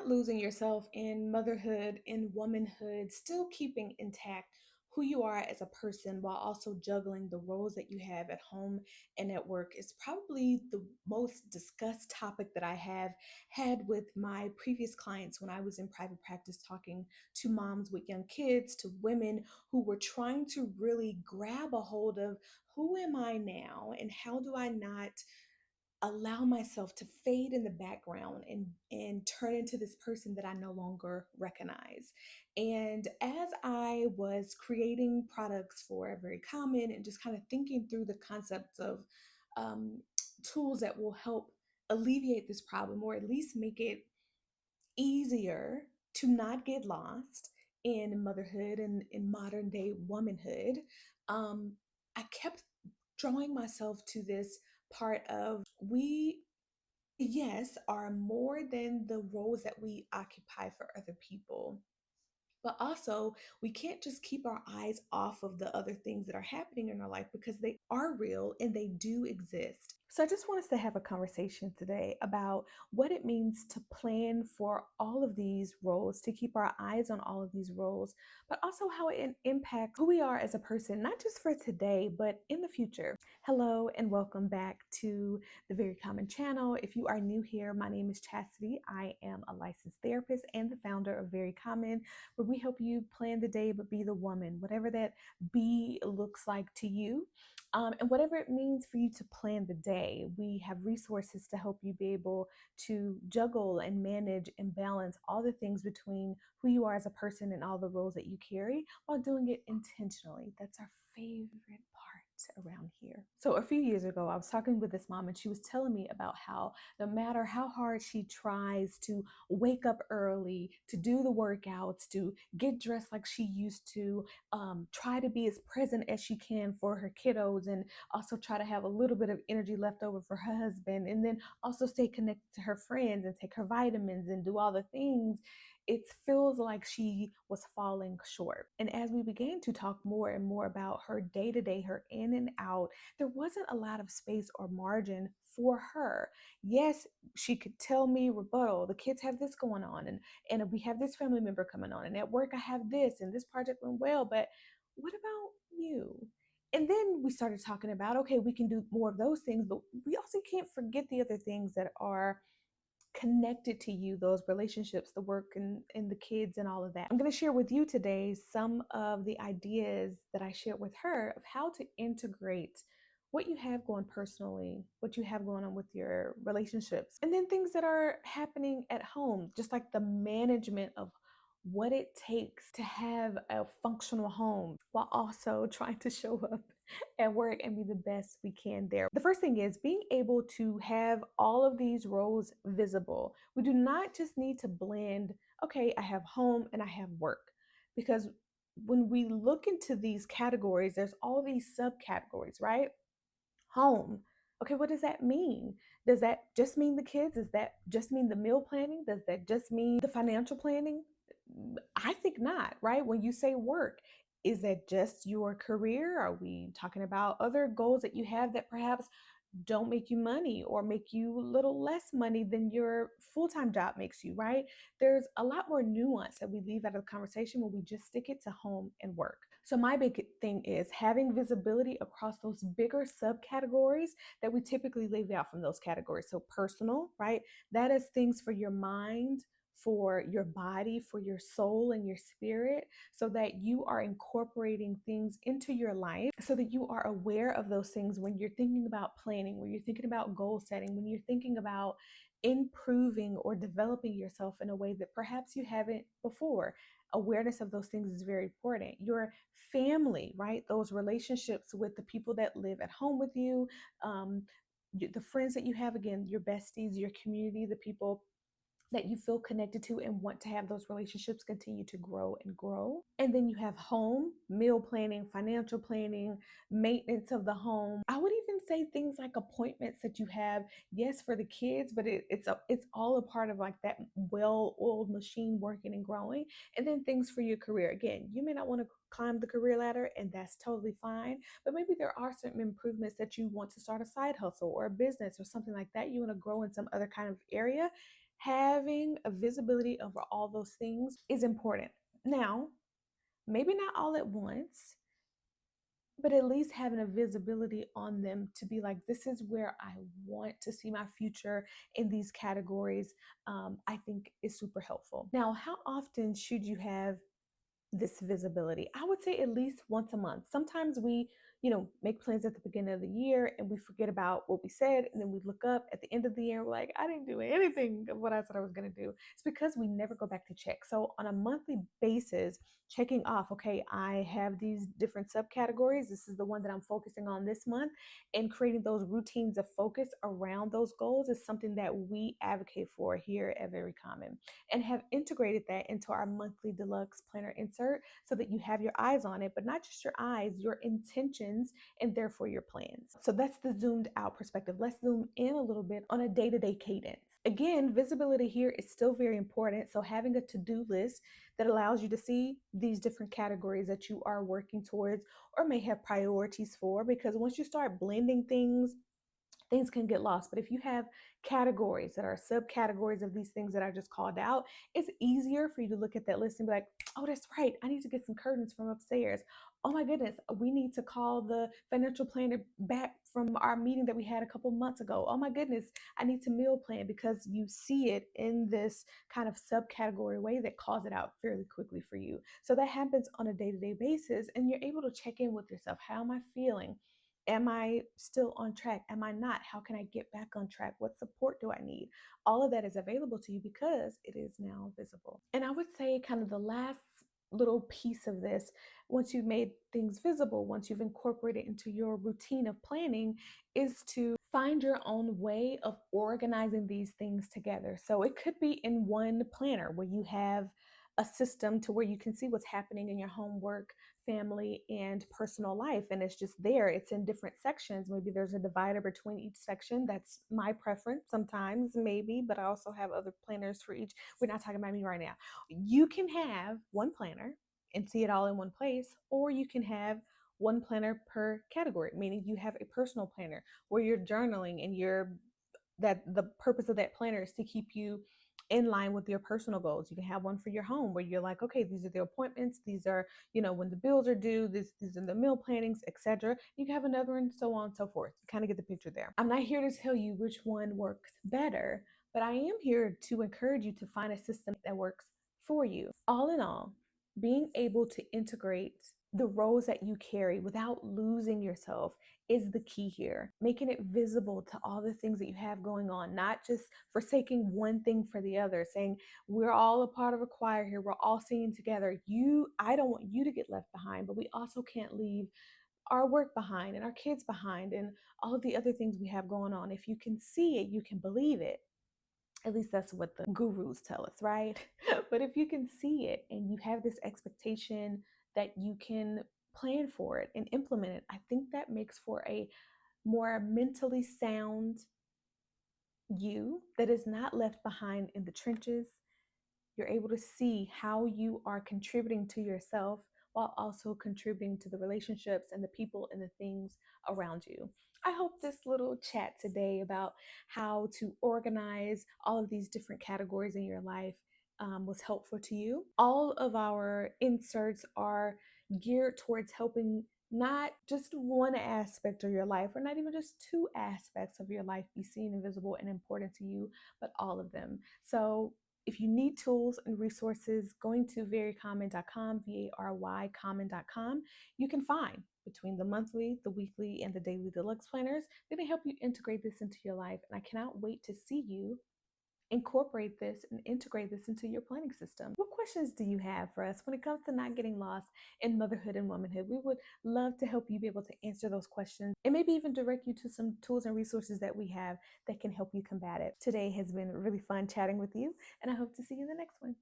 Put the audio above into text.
not losing yourself in motherhood, in womanhood, still keeping intact who you are as a person while also juggling the roles that you have at home and at work is probably the most discussed topic that I have had with my previous clients when I was in private practice talking to moms with young kids, to women who were trying to really grab a hold of who am I now and how do I not allow myself to fade in the background and turn into this person that I no longer recognize. And as I was creating products for Very Common and just kind of thinking through the concepts of um, tools that will help alleviate this problem or at least make it easier to not get lost in motherhood and in modern day womanhood, um, I kept drawing myself to this part of we, yes, are more than the roles that we occupy for other people. But also, we can't just keep our eyes off of the other things that are happening in our life because they are real and they do exist. So, I just want us to have a conversation today about what it means to plan for all of these roles, to keep our eyes on all of these roles, but also how it impacts who we are as a person, not just for today, but in the future. Hello, and welcome back to the Very Common channel. If you are new here, my name is Chastity. I am a licensed therapist and the founder of Very Common, where we help you plan the day but be the woman, whatever that be looks like to you. And whatever it means for you to plan the day, we have resources to help you be able to juggle and manage and balance all the things between who you are as a person and all the roles that you carry while doing it intentionally. That's our favorite part around here. So a few years ago, I was talking with this mom and she was telling me about how no matter how hard she tries to wake up early, to do the workouts, to get dressed like she used to, try to be as present as she can for her kiddos, and also try to have a little bit of energy left over for her husband, and then also stay connected to her friends and take her vitamins and do all the things. It feels like she was falling short. And as we began to talk more and more about her day to day, her in and out, there wasn't a lot of space or margin for her. Yes, she could tell me rebuttal, the kids have this going on, and we have this family member coming on, and at work I have this, and this project went well, but what about you? And then we started talking about, okay, we can do more of those things, but we also can't forget the other things that are connected to you, those relationships, the work, and the kids and all of that. I'm going to share with you today some of the ideas that I shared with her of how to integrate what you have going personally, what you have going on with your relationships, and then things that are happening at home, just like the management of what it takes to have a functional home while also trying to show up at work and be the best we can there. The first thing is being able to have all of these roles visible. We do not just need to blend, okay, I have home and I have work. Because when we look into these categories, there's all these subcategories, right? Home. Okay, what does that mean? Does that just mean the kids? Does that just mean the meal planning? Does that just mean the financial planning? I think not, right? When you say work, is that just your career? Are we talking about other goals that you have that perhaps don't make you money or make you a little less money than your full-time job makes you, right? There's a lot more nuance that we leave out of the conversation when we just stick it to home and work. So my big thing is having visibility across those bigger subcategories that we typically leave out from those categories. So personal, right? That is things for your mind, for your body, for your soul and your spirit, so that you are incorporating things into your life, so that you are aware of those things when you're thinking about planning, when you're thinking about goal setting, when you're thinking about improving or developing yourself in a way that perhaps you haven't before. Awareness of those things is very important. Your family, right? Those relationships with the people that live at home with you, the friends that you have, again, your besties, your community, the people that you feel connected to and want to have those relationships continue to grow and grow. And then you have home, meal planning, financial planning, maintenance of the home. I would even say things like appointments that you have, yes, for the kids, but it's all a part of like that well-oiled machine working and growing. And then things for your career. Again, you may not want to climb the career ladder, and that's totally fine. But maybe there are certain improvements that you want to start a side hustle or a business or something like that. You want to grow in some other kind of area. Having a visibility over all those things is important. Now, maybe not all at once, but at least having a visibility on them to be like, this is where I want to see my future in these categories, I think is super helpful. Now, how often should you have this visibility? I would say at least once a month. Sometimes we, make plans at the beginning of the year and we forget about what we said. And then we look up at the end of the year, we're like, I didn't do anything of what I said I was going to do. It's because we never go back to check. So on a monthly basis, checking off, okay, I have these different subcategories. This is the one that I'm focusing on this month. And creating those routines of focus around those goals is something that we advocate for here at Very Common, and have integrated that into our monthly deluxe planner insert so that you have your eyes on it, but not just your eyes, your intentions, and therefore your plans. So that's the zoomed out perspective. Let's zoom in a little bit on a day-to-day cadence. Again, visibility here is still very important. So having a to-do list that allows you to see these different categories that you are working towards or may have priorities for, because once you start blending things can get lost. But if you have categories that are subcategories of these things that I just called out, it's easier for you to look at that list and be like, oh, that's right. I need to get some curtains from upstairs. Oh my goodness, we need to call the financial planner back from our meeting that we had a couple months ago. Oh my goodness, I need to meal plan, because you see it in this kind of subcategory way that calls it out fairly quickly for you. So that happens on a day to day basis, and you're able to check in with yourself. How am I feeling? Am I still on track? Am I not? How can I get back on track? What support do I need? All of that is available to you because it is now visible. And I would say, kind of the last little piece of this, once you've made things visible, once you've incorporated into your routine of planning, is to find your own way of organizing these things together. So it could be in one planner where you have a system to where you can see what's happening in your homework, family, and personal life, and it's just there. It's in different sections. Maybe there's a divider between each section. That's my preference sometimes, maybe, but I also have other planners for each. We're not talking about me right now. You can have one planner and see it all in one place, or you can have one planner per category, meaning you have a personal planner where you're journaling and you're that the purpose of that planner is to keep you in line with your personal goals. You can have one for your home where you're like, okay, these are the appointments, these are, when the bills are due, these are the meal plannings, etc. You can have another one, so on and so forth. You kind of get the picture there. I'm not here to tell you which one works better, but I am here to encourage you to find a system that works for you. All in all, being able to integrate the roles that you carry without losing yourself is the key here. Making it visible to all the things that you have going on, not just forsaking one thing for the other, saying we're all a part of a choir here, we're all singing together. I don't want you to get left behind, but we also can't leave our work behind and our kids behind and all of the other things we have going on. If you can see it, you can believe it. At least that's what the gurus tell us, right? But if you can see it and you have this expectation that you can plan for it and implement it, I think that makes for a more mentally sound you that is not left behind in the trenches. You're able to see how you are contributing to yourself while also contributing to the relationships and the people and the things around you. I hope this little chat today about how to organize all of these different categories in your life was helpful to you. All of our inserts are geared towards helping not just one aspect of your life, or not even just two aspects of your life be seen and visible and important to you, but all of them. So if you need tools and resources, going to verycommon.com, VARY common.com, you can find between the monthly, the weekly, and the daily deluxe planners that may help you integrate this into your life. And I cannot wait to see you incorporate this and integrate this into your planning system. What questions do you have for us when it comes to not getting lost in motherhood and womanhood? We would love to help you be able to answer those questions and maybe even direct you to some tools and resources that we have that can help you combat it. Today has been really fun chatting with you, and I hope to see you in the next one.